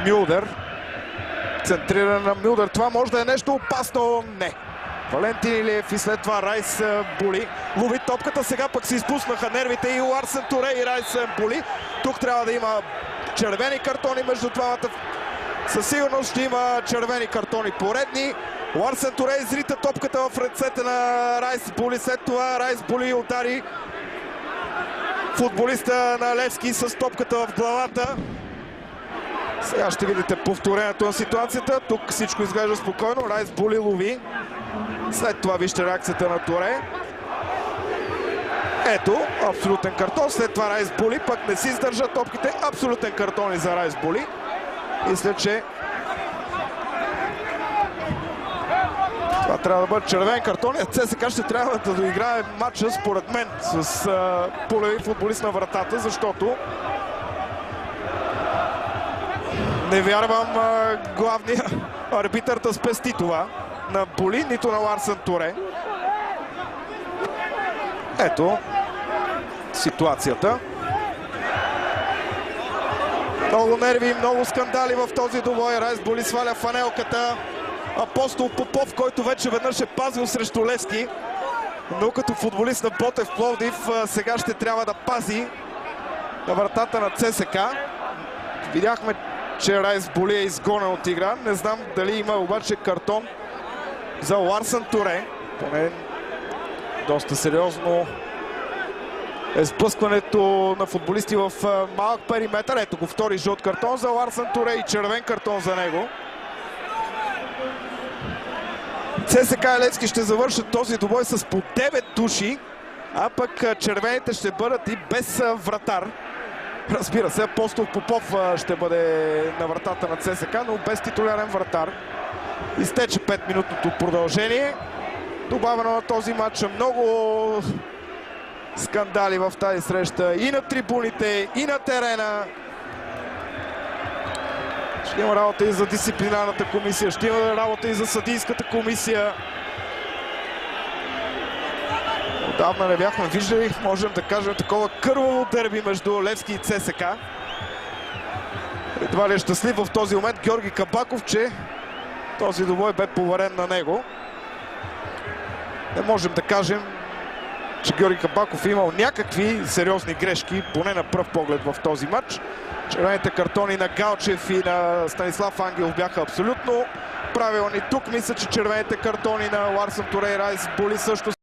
Мюлдер. Центрира на Мюлдер. Това може да е нещо опасно. Не. Валентин Илиев и след това Райс Були. Лови топката, сега пък се изпуснаха нервите и Ларсен Туре и Райс Були. Тук трябва да има червени картони между двамата. Със сигурност ще има червени картони поредни. Ларсен Туре изрита топката в ръцете на Райс Були. След това Райс Були удари футболиста на Левски с топката в главата. Сега ще видите повторението на ситуацията. Тук всичко изглежда спокойно. Райс Були лови. След това вижте реакцията на Туре. Ето, абсолютен картон. След това Райс Були пък не си издържа топките. Абсолютен картон и за Райс Були. Мисля, че това трябва да бъде червен картон. ЦСКА ще трябва да доиграе матча, според мен, с полеви футболист на вратата, защото не вярвам главния арбитър да спести това на Були, нито на Ларсен Туре. Ето ситуацията. Много нерви, много скандали в този двубой. Райс Були сваля фанелката. Апостол Попов, който вече веднъж е пазил срещу Левски, но като футболист на Ботев Пловдив сега ще трябва да пази на вратата на ЦСКА. Видяхме, че Райс Були е изгонен от игра. Не знам дали има обаче картон за Ларсен Туре. Поне доста сериозно е сблъскването на футболисти в малък периметър. Ето го втори жълт картон за Ларсен Туре и червен картон за него. ЦСКА и Левски ще завършат този двубой с по 9 души, а пък червените ще бъдат и без вратар. Разбира се, Апостол Попов ще бъде на вратата на ЦСКА, но без титулярен вратар. Изтече 5-минутното продължение. Добавено на този матч много скандали в тази среща и на трибуните, и на терена. Ще има работа и за дисциплинарната комисия, ще има работа и за съдийската комисия. Отдавна не бяхме виждали, можем да кажем, такова кърваво дерби между Левски и ЦСКА. Едва ли е щастлив в този момент Георги Кабаков, че този двубой бе поверен на него. Не можем да кажем, че Георги Кабаков е имал някакви сериозни грешки, поне на пръв поглед в този матч. Червените картони на Галчев и на Станислав Ангелов бяха абсолютно правилни. Тук мисля, че червените картони на Ларсен Туре и Райс Були също